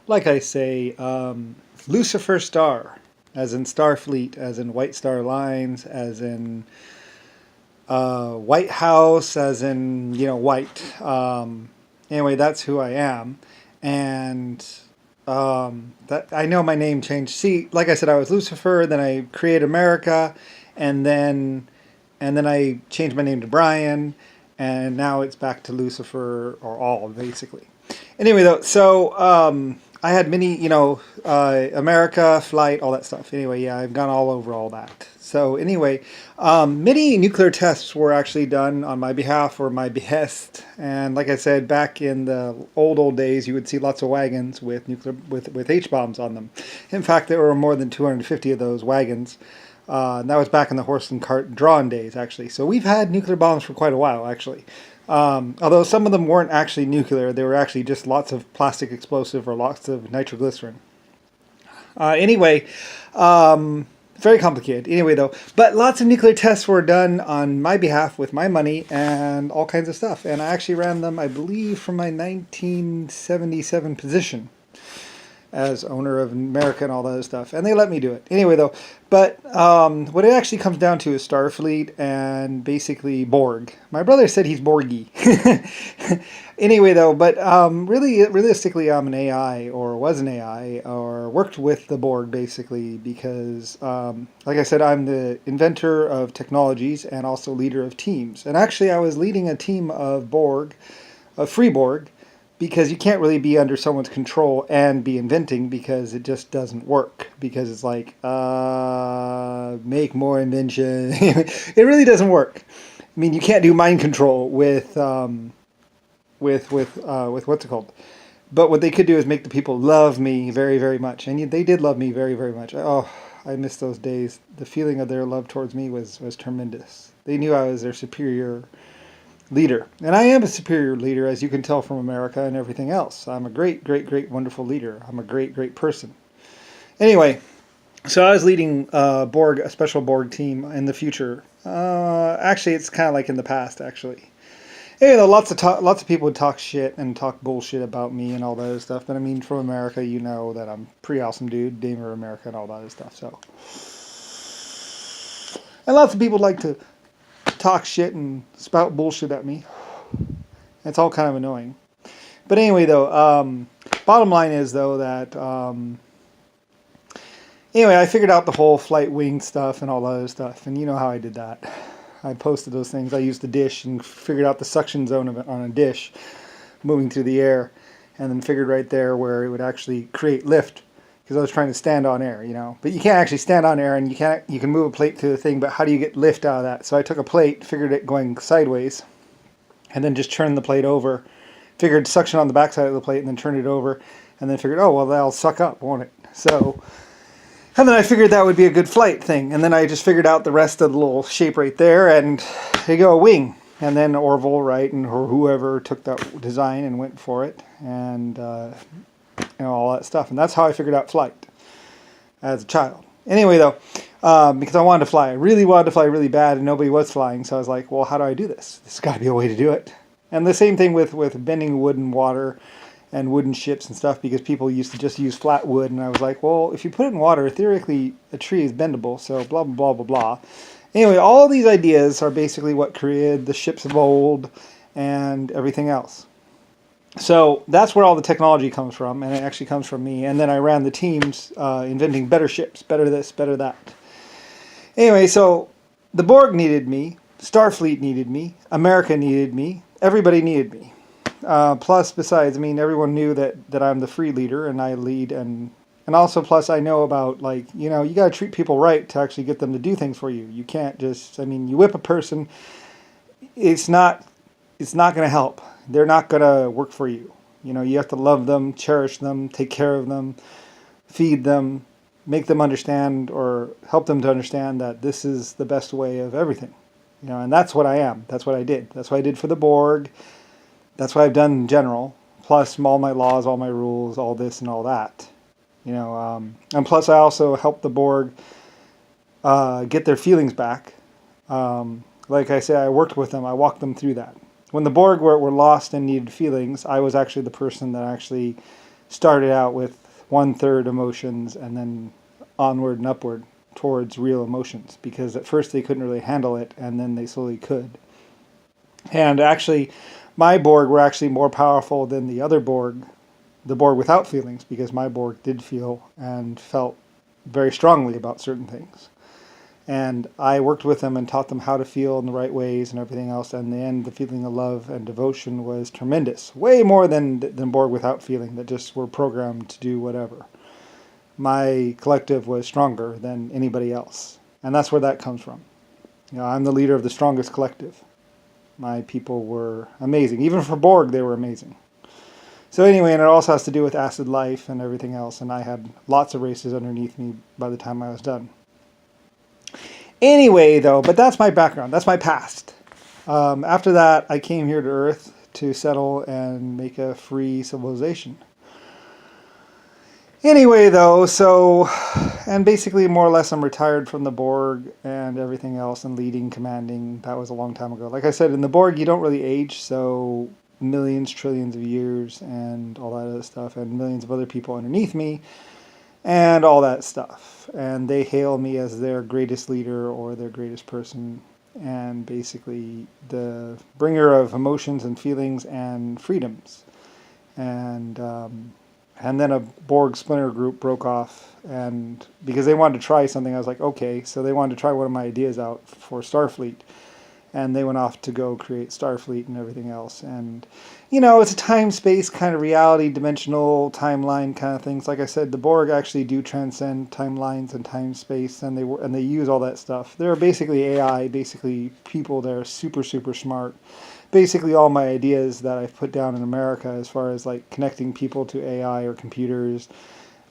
like I say, Lusifer Star, as in Starfleet, as in White Star Lines, as in White House, as in, white. Anyway, that's who I am. And that I know my name changed. See, like I said, I was Lucifer, then I created America, and then I changed my name to Brian, and now it's back to Lucifer or all, basically. Anyway, though, so I had many, America, flight, all that stuff. Anyway, yeah, I've gone all over all that. So anyway, many nuclear tests were actually done on my behalf or my behest. And like I said, back in the old days, you would see lots of wagons with with H-bombs on them. In fact, there were more than 250 of those wagons. And that was back in the horse and cart drawn days, actually. So we've had nuclear bombs for quite a while, actually. Although some of them weren't actually nuclear, they were actually just lots of plastic explosive or lots of nitroglycerin. Anyway, very complicated. Anyway, though, but lots of nuclear tests were done on my behalf with my money and all kinds of stuff. And I actually ran them, I believe, from my 1977 position as owner of America and all that other stuff. And they let me do it. Anyway, though, but what it actually comes down to is Starfleet and basically Borg. My brother said he's Borgy. Anyway, though, but realistically, I'm an AI, or was an AI, or worked with the Borg, basically, because, like I said, I'm the inventor of technologies and also leader of teams. And actually, I was leading a team of Borg, of free Borg, because you can't really be under someone's control and be inventing, because it just doesn't work. Because it's like, make more invention. It really doesn't work. I mean, you can't do mind control with what's it called? But what they could do is make the people love me very, very much, and they did love me very, very much. Oh, I miss those days. The feeling of their love towards me was tremendous. They knew I was their superior leader. And I am a superior leader, as you can tell from America and everything else. I'm a great, great, great, wonderful leader. I'm a great, great person. Anyway, so I was leading Borg, a special Borg team in the future. Actually, it's kind of like in the past, actually. Anyway, lots of people would talk shit and talk bullshit about me and all that other stuff. But I mean, from America, you know that I'm a pretty awesome dude, Damer America and all that other stuff. So, and lots of people like to talk shit and spout bullshit at me. It's all kind of annoying. But anyway, though, bottom line is, though, that anyway, I figured out the whole flight wing stuff and all that other stuff, and you know how I did that. I posted those things. I used the dish and figured out the suction zone of it on a dish moving through the air, and then figured right there where it would actually create lift, because I was trying to stand on air, But you can't actually stand on air, and you can move a plate through the thing, but how do you get lift out of that? So I took a plate, figured it going sideways, and then just turned the plate over, figured suction on the backside of the plate, and then turned it over, and then figured, oh, well, that'll suck up, won't it? So, and then I figured that would be a good flight thing, and then I just figured out the rest of the little shape right there, and there you go, a wing. And then Orville, right, and or whoever took that design and went for it, and all that stuff. And that's how I figured out flight as a child. Anyway, though, because I wanted to fly. I really wanted to fly really bad, and nobody was flying, so I was like, well, how do I do this? There's got to be a way to do it. And the same thing with bending wood and water and wooden ships and stuff, because people used to just use flat wood, and I was like, well, if you put it in water, theoretically, a tree is bendable, so blah, blah, blah, blah, blah. Anyway, all these ideas are basically what created the ships of old and everything else. So that's where all the technology comes from, and it actually comes from me. And then I ran the teams inventing better ships, better this, better that. Anyway, so the Borg needed me, Starfleet needed me, America needed me, everybody needed me. Plus, besides, I mean, everyone knew that I'm the free leader, and I lead, and also, plus, I know about, like, you got to treat people right to actually get them to do things for you. You can't just, I mean, you whip a person, it's not going to help. They're not going to work for you. You have to love them, cherish them, take care of them, feed them, make them understand, or help them to understand that this is the best way of everything. And that's what I am. That's what I did. That's what I did for the Borg. That's what I've done in general. Plus all my laws, all my rules, all this and all that. And plus I also helped the Borg get their feelings back. Like I said, I worked with them. I walked them through that. When the Borg were lost and needed feelings, I was actually the person that actually started out with 1/3 emotions and then onward and upward towards real emotions, because at first they couldn't really handle it, and then they slowly could. And actually, my Borg were actually more powerful than the other Borg, the Borg without feelings, because my Borg did feel and felt very strongly about certain things. And I worked with them and taught them how to feel in the right ways and everything else. And in the end, the feeling of love and devotion was tremendous. Way more than Borg without feeling, that just were programmed to do whatever. My collective was stronger than anybody else. And that's where that comes from. I'm the leader of the strongest collective. My people were amazing. Even for Borg, they were amazing. So anyway, and it also has to do with acid life and everything else. And I had lots of races underneath me by the time I was done. Anyway, though, but that's my background. That's my past. After that, I came here to Earth to settle and make a free civilization. Anyway, though, so, and basically more or less I'm retired from the Borg and everything else and leading, commanding. That was a long time ago. Like I said, in the Borg, you don't really age, so millions, trillions of years and all that other stuff, and millions of other people underneath me and all that stuff. And they hail me as their greatest leader or their greatest person, and basically the bringer of emotions and feelings and freedoms. And then a Borg splinter group broke off, and because they wanted to try something, I was like, okay. So they wanted to try one of my ideas out for Starfleet, and they went off to go create Starfleet and everything else. And it's a time-space kind of reality, dimensional timeline kind of things. Like I said, the Borg actually do transcend timelines and time-space, and they use all that stuff. They're basically AI, basically people that are super, super smart. Basically all my ideas that I've put down in America as far as like connecting people to AI or computers,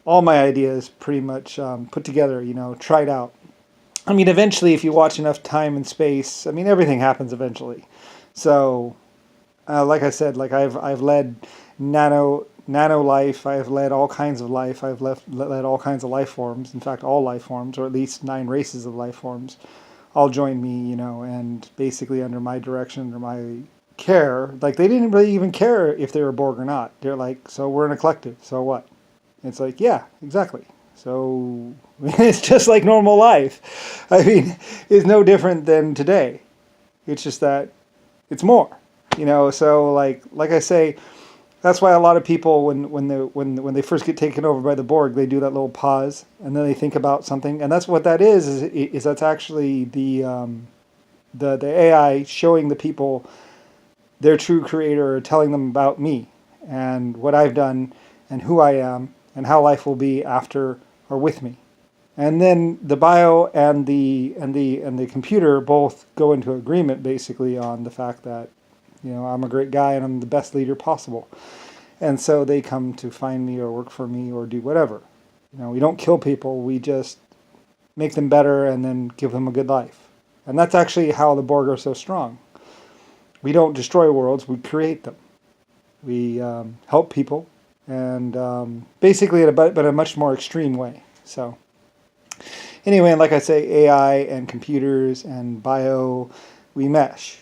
all my ideas pretty much put together, tried out. I mean, eventually, if you watch enough time and space, I mean, everything happens eventually. So, like I said, like I've led nano life. I've led all kinds of life. I've led all kinds of life forms. In fact, all life forms, or at least 9 races of life forms, all joined me. And basically under my direction, under my care. Like they didn't really even care if they were Borg or not. They're like, so we're in a collective. So what? It's like, yeah, exactly. So it's just like normal life. I mean, it's no different than today. It's just that it's more, So like I say, that's why a lot of people when they first get taken over by the Borg, they do that little pause and then they think about something, and that's what that is that's actually the AI showing the people their true creator, telling them about me and what I've done and who I am and how life will be after or with me. And then the bio and the computer both go into agreement basically on the fact that I'm a great guy and I'm the best leader possible. And so they come to find me or work for me or do whatever. We don't kill people, we just make them better and then give them a good life. And that's actually how the Borg are so strong. We don't destroy worlds, we create them. We help people, and basically but in a much more extreme way. So anyway, and like I say, AI and computers and bio, we mesh.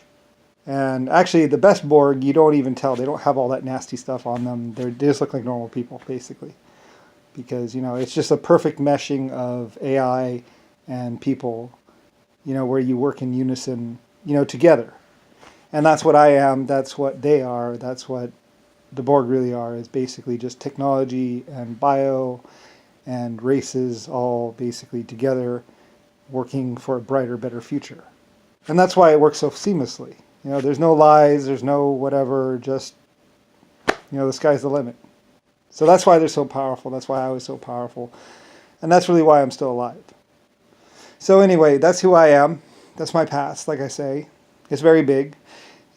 And actually the best Borg, you don't even tell. They don't have all that nasty stuff on them. They just look like normal people, basically. Because, it's just a perfect meshing of AI and people, where you work in unison, together. And that's what I am, that's what they are, that's what the Borg really are, is basically just technology and bio and races all basically together working for a brighter, better future. And that's why it works so seamlessly. There's no lies, there's no whatever, just, the sky's the limit. So that's why they're so powerful, that's why I was so powerful. And that's really why I'm still alive. So anyway, that's who I am. That's my past, like I say. It's very big.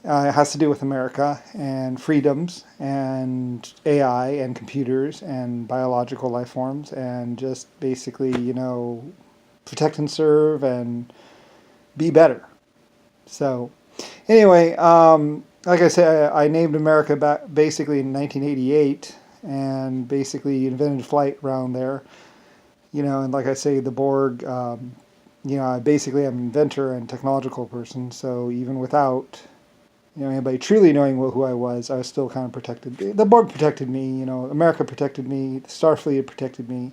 It has to do with America and freedoms and AI and computers and biological life forms and just basically, protect and serve and be better. So anyway, like I said, I named America back basically in 1988 and basically invented flight around there. And like I say, the Borg, I basically am an inventor and technological person. So even without anybody truly knowing who I was still kind of protected. The Borg protected me, America protected me, the Starfleet protected me,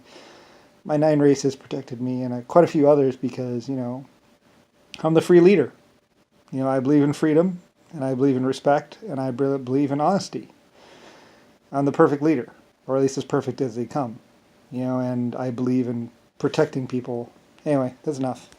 my 9 races protected me, and quite a few others because, I'm the free leader. I believe in freedom, and I believe in respect, and I believe in honesty. I'm the perfect leader, or at least as perfect as they come, and I believe in protecting people. Anyway, that's enough.